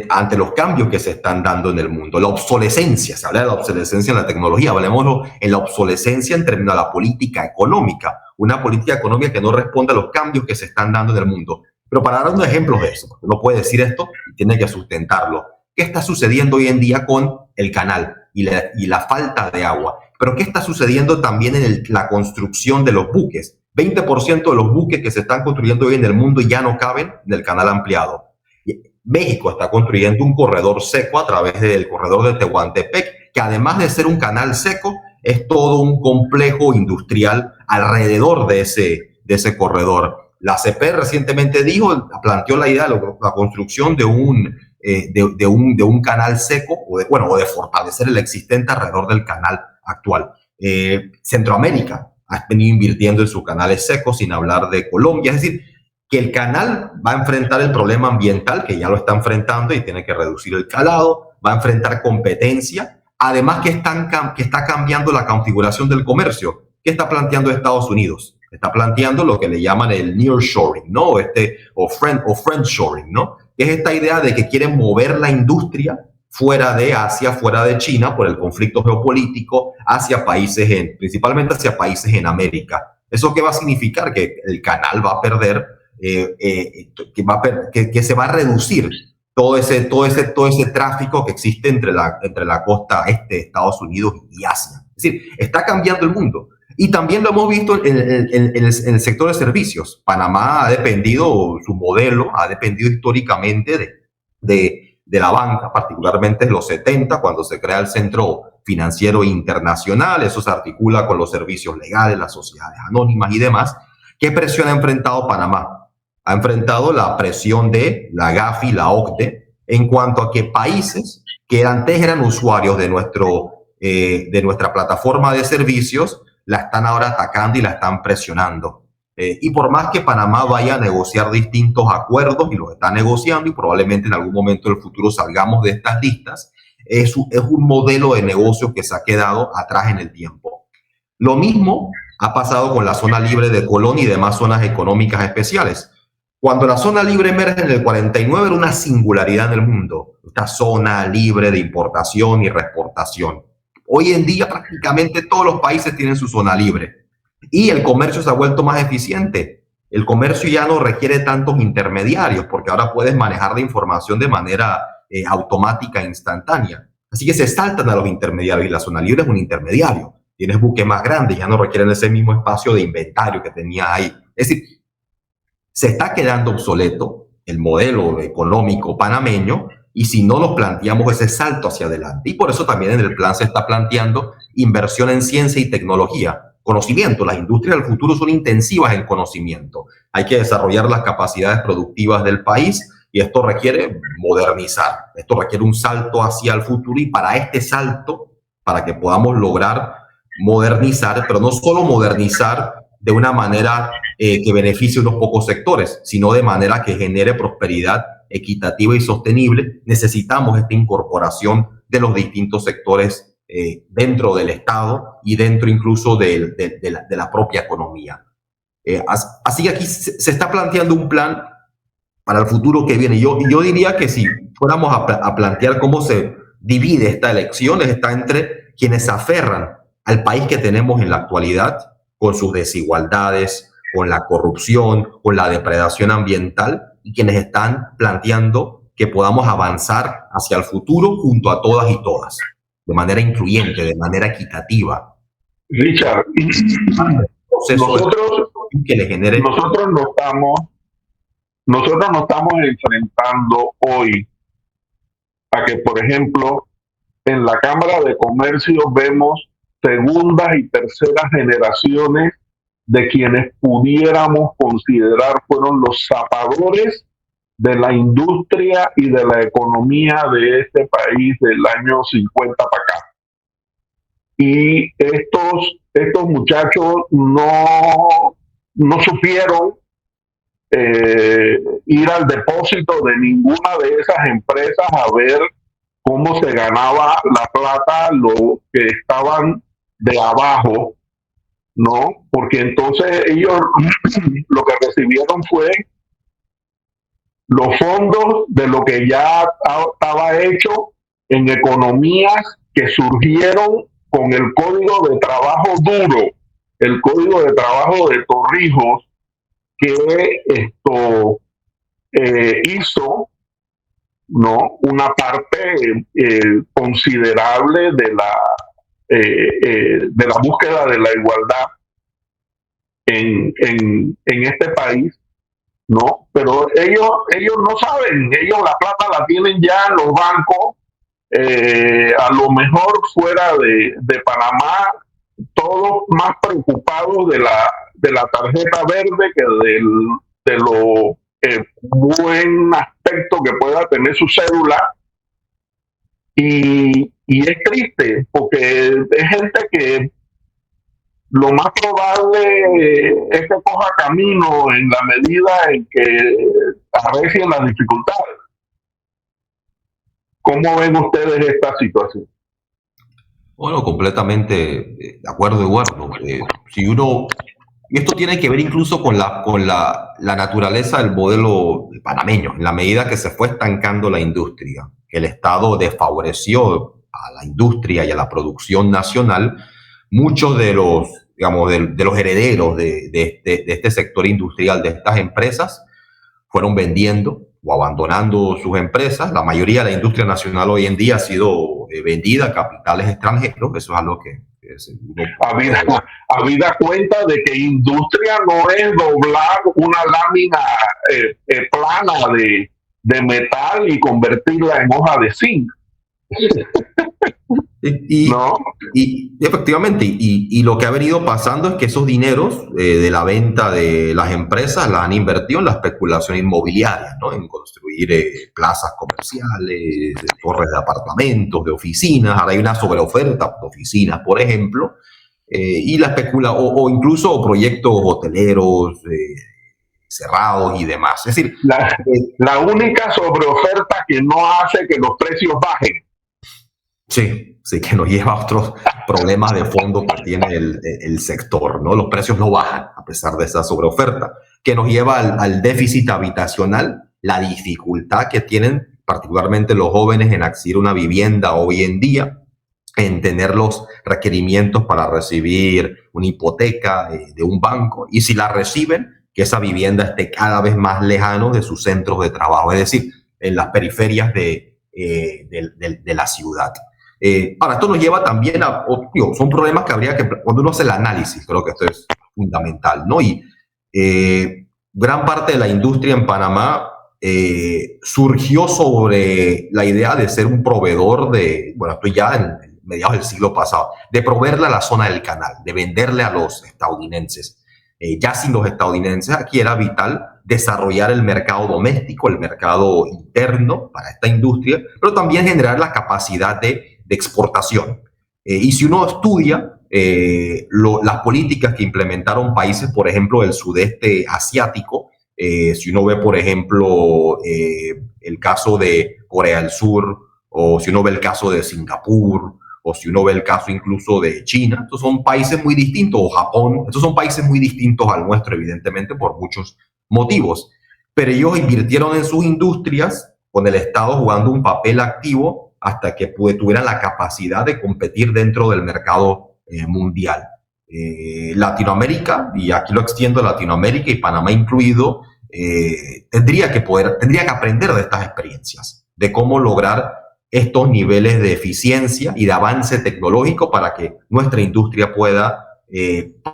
ante los cambios que se están dando en el mundo. La obsolescencia, se habla de la obsolescencia en la tecnología, hablemoslo en la obsolescencia en términos de la política económica, una política económica que no responde a los cambios que se están dando en el mundo. Pero para dar unos ejemplos de eso, porque uno puede decir esto y tiene que sustentarlo. ¿Qué está sucediendo hoy en día con el canal y la falta de agua? Pero ¿qué está sucediendo también en la construcción de los buques? 20% de los buques que se están construyendo hoy en el mundo ya no caben en el canal ampliado. México está construyendo un corredor seco a través del corredor de Tehuantepec, que además de ser un canal seco, es todo un complejo industrial alrededor de ese corredor. La ACP recientemente planteó la idea de la construcción de un canal seco, o de fortalecer el existente alrededor del canal actual. Centroamérica ha venido invirtiendo en sus canales secos, sin hablar de Colombia. Es decir, que el canal va a enfrentar el problema ambiental, que ya lo está enfrentando y tiene que reducir el calado, va a enfrentar competencia, además que está cambiando la configuración del comercio. ¿Qué está planteando Estados Unidos? Está planteando lo que le llaman el nearshoring, ¿no? O friendshoring, ¿no? Que es esta idea de que quieren mover la industria fuera de Asia, fuera de China, por el conflicto geopolítico, principalmente hacia países en América. ¿Eso qué va a significar? Que el canal va a perder, que se va a reducir todo ese tráfico que existe entre la costa este de Estados Unidos y Asia. Es decir, está cambiando el mundo. Y también lo hemos visto en el sector de servicios. Panamá su modelo ha dependido históricamente de la banca, particularmente en los 70, cuando se crea el Centro Financiero Internacional. Eso se articula con los servicios legales, las sociedades anónimas y demás. ¿Qué presión ha enfrentado Panamá? Ha enfrentado la presión de la GAFI, la OCDE, en cuanto a que países que antes eran usuarios de nuestra plataforma de servicios la están ahora atacando y la están presionando. Y por más que Panamá vaya a negociar distintos acuerdos, y los está negociando, y probablemente en algún momento del futuro salgamos de estas listas, es un modelo de negocio que se ha quedado atrás en el tiempo. Lo mismo ha pasado con la zona libre de Colón y demás zonas económicas especiales. Cuando la zona libre emerge en el 49 era una singularidad en el mundo, esta zona libre de importación y reexportación. Hoy en día prácticamente todos los países tienen su zona libre y el comercio se ha vuelto más eficiente. El comercio ya no requiere tantos intermediarios porque ahora puedes manejar la información de manera automática e instantánea. Así que se saltan a los intermediarios y la zona libre es un intermediario. Tienes buques más grandes, ya no requieren ese mismo espacio de inventario que tenía ahí. Es decir, se está quedando obsoleto el modelo económico panameño y si no nos planteamos ese salto hacia adelante. Y por eso también en el plan se está planteando inversión en ciencia y tecnología, conocimiento. Las industrias del futuro son intensivas en conocimiento. Hay que desarrollar las capacidades productivas del país y esto requiere modernizar. Esto requiere un salto hacia el futuro y para este salto, para que podamos lograr modernizar, pero no solo modernizar de una manera que beneficie a unos pocos sectores, sino de manera que genere prosperidad equitativa y sostenible, necesitamos esta incorporación de los distintos sectores dentro del Estado y dentro incluso de la propia economía. Así que aquí se está planteando un plan para el futuro que viene. Yo diría que si fuéramos a plantear cómo se divide esta elección, está entre quienes se aferran al país que tenemos en la actualidad, con sus desigualdades, con la corrupción, con la depredación ambiental, y quienes están planteando que podamos avanzar hacia el futuro junto a todas y todas, de manera incluyente, de manera equitativa. Richard, nosotros nos estamos enfrentando hoy a que, por ejemplo, en la Cámara de Comercio vemos segundas y terceras generaciones de quienes pudiéramos considerar fueron los zapadores de la industria y de la economía de este país del año 50 para acá. Y estos muchachos no supieron ir al depósito de ninguna de esas empresas a ver cómo se ganaba la plata los que estaban de abajo, ¿no? Porque entonces ellos lo que recibieron fue los fondos de lo que ya estaba hecho en economías que surgieron con el Código de Trabajo duro, el Código de Trabajo de Torrijos, que hizo, ¿no?, una parte considerable de la búsqueda de la igualdad en este país, ¿no? Pero ellos no saben, ellos la plata la tienen ya en los bancos, a lo mejor fuera de Panamá, todos más preocupados de la tarjeta verde que de lo buen aspecto que pueda tener su cédula. Y es triste porque es gente que lo más probable es que coja camino en la medida en que arrecien las dificultades. ¿Cómo ven ustedes esta situación? Bueno, completamente de acuerdo, Eduardo. Si uno, y esto tiene que ver incluso con la naturaleza del modelo panameño, en la medida que se fue estancando la industria, que el Estado desfavoreció a la industria y a la producción nacional, muchos de los, digamos, de los herederos de este sector industrial, de estas empresas, fueron vendiendo o abandonando sus empresas. La mayoría de la industria nacional hoy en día ha sido vendida a capitales extranjeros. Eso es algo que habida cuenta de que industria no es doblar una lámina plana de metal y convertirla en hoja de zinc. ¿No? Y efectivamente, y lo que ha venido pasando es que esos dineros de la venta de las empresas las han invertido en la especulación inmobiliaria, ¿no? En construir plazas comerciales, torres de apartamentos, de oficinas. Ahora hay una sobreoferta de oficinas, por ejemplo, y la especula, o incluso proyectos hoteleros cerrados y demás. Es decir, la única sobreoferta que no hace que los precios bajen. Sí, que nos lleva a otros problemas de fondo que tiene el sector, ¿no? Los precios no bajan a pesar de esa sobreoferta, que nos lleva al déficit habitacional, la dificultad que tienen particularmente los jóvenes en acceder a una vivienda hoy en día, en tener los requerimientos para recibir una hipoteca de un banco, y si la reciben, que esa vivienda esté cada vez más lejano de sus centros de trabajo, es decir, en las periferias de la ciudad. Ahora, esto nos lleva también a, son problemas que habría que, cuando uno hace el análisis, creo que esto es fundamental, ¿no? Y gran parte de la industria en Panamá surgió sobre la idea de ser un proveedor esto ya en mediados del siglo pasado, de proveerle a la zona del canal, de venderle a los estadounidenses. Ya sin los estadounidenses, aquí era vital desarrollar el mercado doméstico, el mercado interno para esta industria, pero también generar la capacidad de exportación. Y si uno estudia las políticas que implementaron países, por ejemplo, del sudeste asiático, si uno ve, por ejemplo, el caso de Corea del Sur, o si uno ve el caso de Singapur, o si uno ve el caso incluso de China, estos son países muy distintos, o Japón, estos son países muy distintos al nuestro, evidentemente, por muchos motivos. Pero ellos invirtieron en sus industrias, con el Estado jugando un papel activo, hasta que tuvieran la capacidad de competir dentro del mercado mundial. Latinoamérica, y aquí lo extiendo a Latinoamérica y Panamá incluido, tendría que aprender de estas experiencias, de cómo lograr estos niveles de eficiencia y de avance tecnológico para que nuestra industria pueda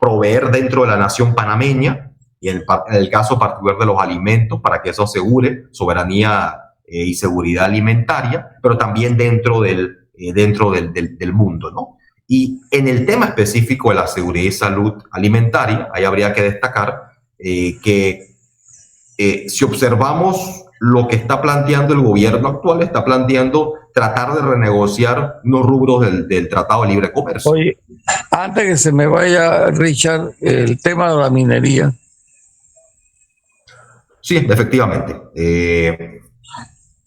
proveer dentro de la nación panameña, y en el caso particular de los alimentos, para que eso asegure soberanía y seguridad alimentaria, pero también dentro del mundo, ¿no? Y en el tema específico de la seguridad y salud alimentaria, ahí habría que destacar que si observamos lo que está planteando el gobierno actual, está planteando tratar de renegociar unos rubros del Tratado de Libre Comercio. Oye, antes que se me vaya, Richard, el tema de la minería. Sí, efectivamente.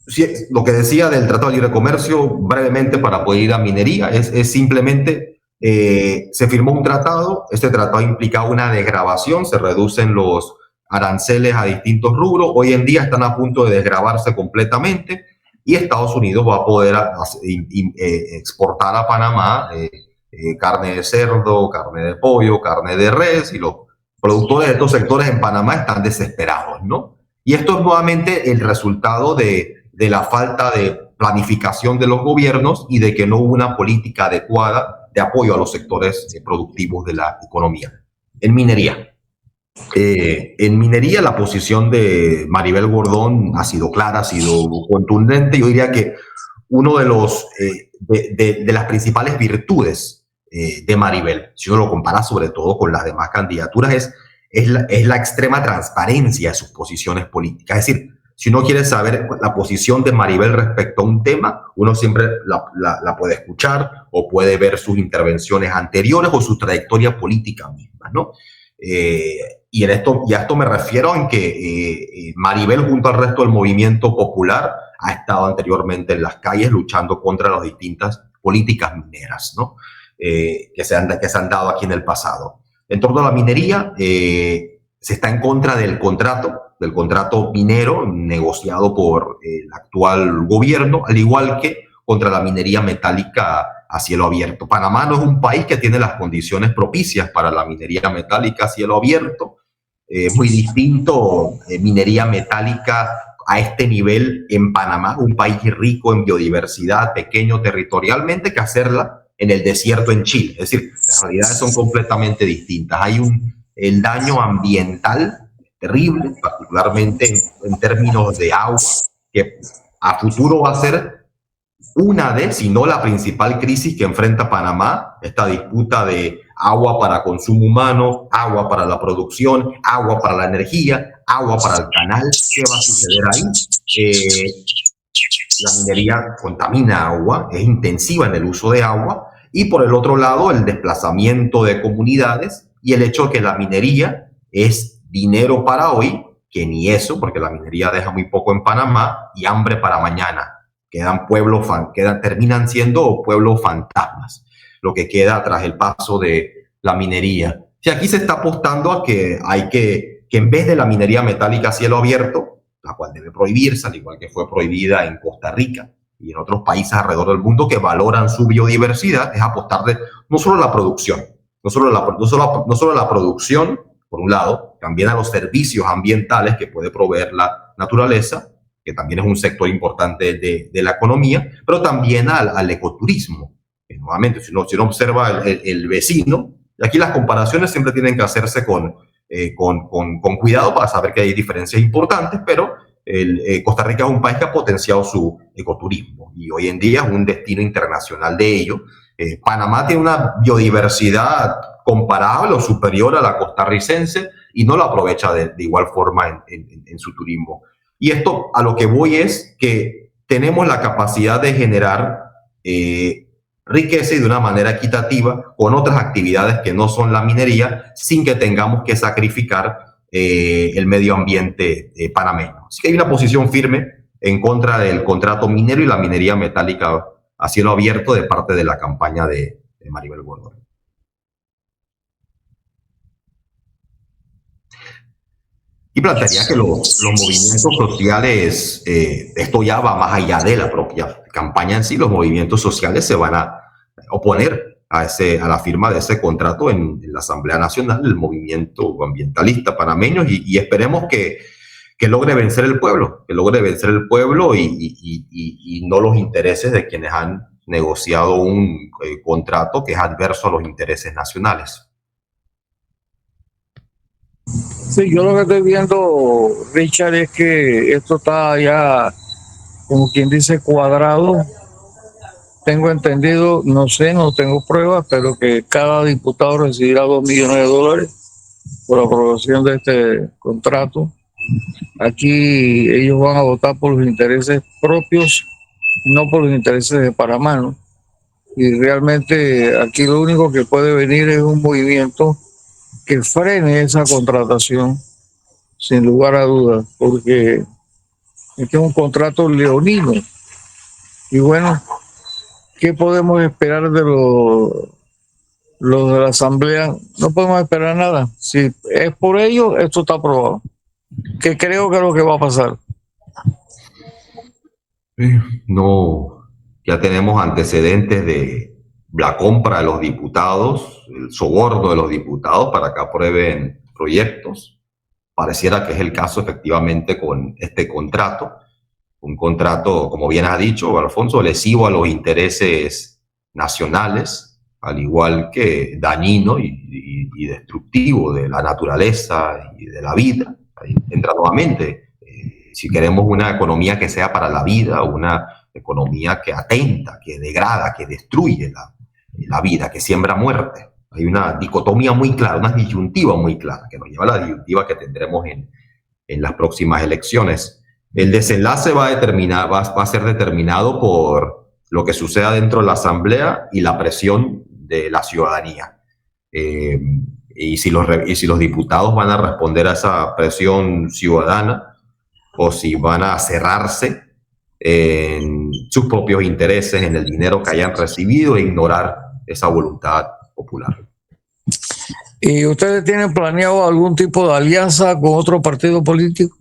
Sí, lo que decía del Tratado de Libre Comercio, brevemente para poder ir a minería, es simplemente, se firmó un tratado, este tratado implicaba una desgravación, se reducen los aranceles a distintos rubros, hoy en día están a punto de desgravarse completamente, y Estados Unidos va a poder exportar a Panamá carne de cerdo, carne de pollo, carne de res, y los productores de estos sectores en Panamá están desesperados, ¿no? Y esto es nuevamente el resultado de la falta de planificación de los gobiernos y de que no hubo una política adecuada de apoyo a los sectores productivos de la economía. En minería. En minería la posición de Maribel Gordón ha sido clara, ha sido contundente. Yo diría que uno de las principales virtudes de Maribel, si uno lo compara sobre todo con las demás candidaturas, es es la extrema transparencia de sus posiciones políticas. Es decir, si uno quiere saber la posición de Maribel respecto a un tema, uno siempre la puede escuchar o puede ver sus intervenciones anteriores o su trayectoria política misma, ¿no? Y a esto me refiero en que Maribel, junto al resto del movimiento popular, ha estado anteriormente en las calles luchando contra las distintas políticas mineras, ¿no? Que se han dado aquí en el pasado. En torno a la minería, se está en contra del contrato minero negociado por el actual gobierno, al igual que contra la minería metálica a cielo abierto. Panamá no es un país que tiene las condiciones propicias para la minería metálica a cielo abierto. Es muy distinto minería metálica a este nivel en Panamá, un país rico en biodiversidad, pequeño territorialmente, que hacerla en el desierto en Chile. Es decir, las realidades son completamente distintas. Hay el daño ambiental terrible, particularmente en términos de agua, que a futuro va a ser si no la principal crisis que enfrenta Panamá, esta disputa de agua para consumo humano, agua para la producción, agua para la energía, agua para el canal. ¿Qué va a suceder ahí? La minería contamina agua, es intensiva en el uso de agua, y por el otro lado el desplazamiento de comunidades y el hecho de que la minería es dinero para hoy, que ni eso, porque la minería deja muy poco en Panamá, y hambre para mañana. Terminan siendo pueblos fantasmas, lo que queda tras el paso de la minería. Si aquí se está apostando a que en vez de la minería metálica a cielo abierto, la cual debe prohibirse, al igual que fue prohibida en Costa Rica y en otros países alrededor del mundo que valoran su biodiversidad, es apostarle no solo a la producción, no solo a la producción, por un lado, también a los servicios ambientales que puede proveer la naturaleza, que también es un sector importante de la economía, pero también al ecoturismo. Nuevamente, si uno observa el vecino, y aquí las comparaciones siempre tienen que hacerse con cuidado para saber que hay diferencias importantes, pero Costa Rica es un país que ha potenciado su ecoturismo y hoy en día es un destino internacional de ello. Panamá tiene una biodiversidad comparable o superior a la costarricense y no la aprovecha de igual forma en su turismo. Y esto a lo que voy es que tenemos la capacidad de generar riqueza y de una manera equitativa con otras actividades que no son la minería, sin que tengamos que sacrificar el medio ambiente panameño. Así que hay una posición firme en contra del contrato minero y la minería metálica a cielo abierto de parte de la campaña de Maribel Gordon. Y plantearía que los movimientos sociales, esto ya va más allá de la propia campaña en sí, los movimientos sociales se van a oponer a la firma de ese contrato en la Asamblea Nacional, el movimiento ambientalista panameño, y esperemos que logre vencer el pueblo, y no los intereses de quienes han negociado un contrato que es adverso a los intereses nacionales. Sí, yo lo que estoy viendo, Richard, es que esto está ya, como quien dice, cuadrado. Tengo entendido, no sé, no tengo pruebas, pero que cada diputado recibirá $2 millones por aprobación de este contrato. Aquí ellos van a votar por los intereses propios, no por los intereses de Panamá, ¿no? Y realmente aquí lo único que puede venir es un movimiento que frene esa contratación, sin lugar a dudas, porque este es un contrato leonino. Y bueno, ¿qué podemos esperar de los de la Asamblea? No podemos esperar nada. Si es por ello, esto está aprobado. Que creo que es lo que va a pasar. No, ya tenemos antecedentes de la compra de los diputados, el soborno de los diputados para que aprueben proyectos. Pareciera que es el caso efectivamente con este contrato. Un contrato, como bien has dicho, Alfonso, lesivo a los intereses nacionales, al igual que dañino y destructivo de la naturaleza y de la vida. Ahí entra nuevamente, si queremos una economía que sea para la vida, una economía que atenta, que degrada, que destruye la vida, que siembra muerte. Hay una dicotomía muy clara, una disyuntiva muy clara, que nos lleva a la disyuntiva que tendremos en las próximas elecciones. El desenlace va a ser determinado por lo que suceda dentro de la Asamblea y la presión de la ciudadanía. Y si los diputados van a responder a esa presión ciudadana o si van a cerrarse en sus propios intereses, en el dinero que hayan recibido e ignorar esa voluntad popular. ¿Y ustedes tienen planeado algún tipo de alianza con otro partido político?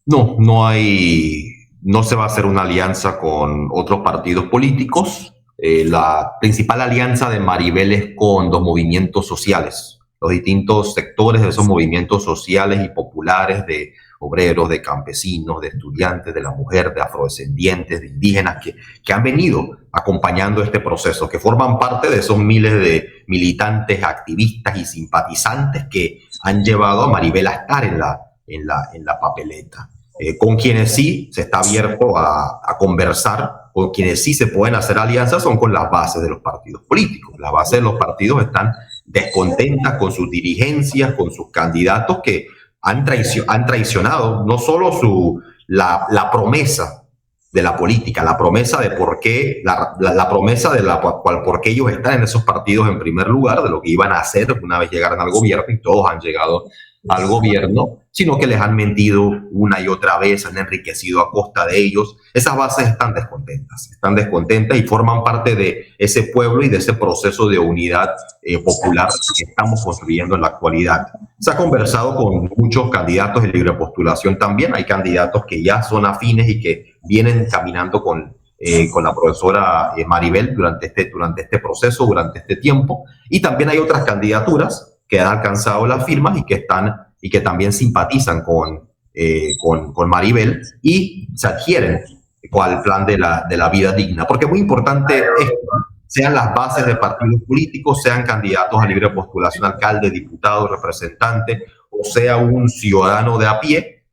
No, no se va a hacer una alianza con otros partidos políticos. La principal alianza de Maribel es con los movimientos sociales, los distintos sectores de esos movimientos sociales y populares, de obreros, de campesinos, de estudiantes, de la mujer, de afrodescendientes, de indígenas que han venido acompañando este proceso, que forman parte de esos miles de militantes, activistas y simpatizantes que han llevado a Maribel a estar en la papeleta. Con quienes sí se está abierto a conversar, con quienes sí se pueden hacer alianzas, son con las bases de los partidos políticos. Las bases de los partidos están descontentas con sus dirigencias, con sus candidatos que han traicionado no solo la promesa de la política, la promesa de por qué, la promesa de por qué ellos están en esos partidos en primer lugar, de lo que iban a hacer una vez llegaran al gobierno, y todos han llegado al gobierno, sino que les han mentido una y otra vez, han enriquecido a costa de ellos. Esas bases están descontentas y forman parte de ese pueblo y de ese proceso de unidad popular que estamos construyendo en la actualidad. Se ha conversado con muchos candidatos de libre postulación también. Hay candidatos que ya son afines y que vienen caminando con la profesora Maribel durante este proceso, durante este tiempo. Y también hay otras candidaturas que han alcanzado las firmas y que también simpatizan con Maribel y se adhieren al plan de la vida digna. Porque es muy importante esto, sean las bases de partidos políticos, sean candidatos a libre postulación, alcalde, diputado, representante, o sea un ciudadano de a pie,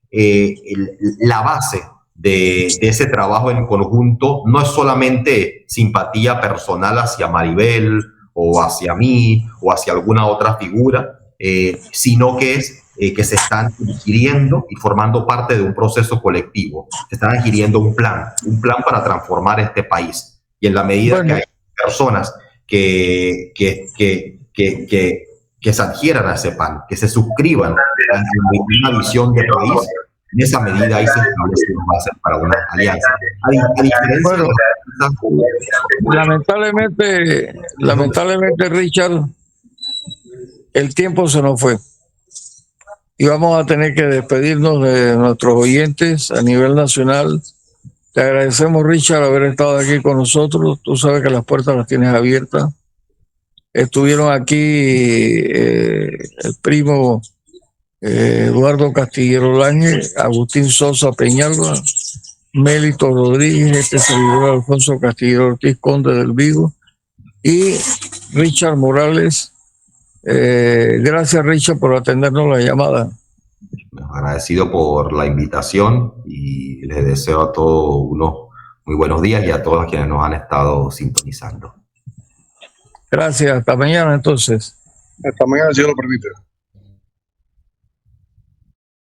la base de ese trabajo en conjunto no es solamente simpatía personal hacia Maribel o hacia mí o hacia alguna otra figura, sino que es que se están ingiriendo y formando parte de un proceso colectivo. Se están ingiriendo un plan para transformar este país. Y en la medida que hay personas que se adhieran a ese plan, que se suscriban a una visión de país, en esa medida ahí se establece una base para una alianza. A diferencia lamentablemente, Richard, el tiempo se nos fue. Y vamos a tener que despedirnos de nuestros oyentes a nivel nacional. Te agradecemos, Richard, haber estado aquí con nosotros. Tú sabes que las puertas las tienes abiertas. Estuvieron aquí el primo Eduardo Castillero Lañe, Agustín Sosa Peñalba, Mélito Rodríguez, este servidor Alfonso Castillero Ortiz, conde del Vigo, y Richard Morales. Gracias, Richard, por atendernos la llamada. Agradecido por la invitación y les deseo a todos unos muy buenos días y a todos quienes nos han estado sintonizando. Gracias, hasta mañana entonces. Hasta mañana, si Dios lo permite.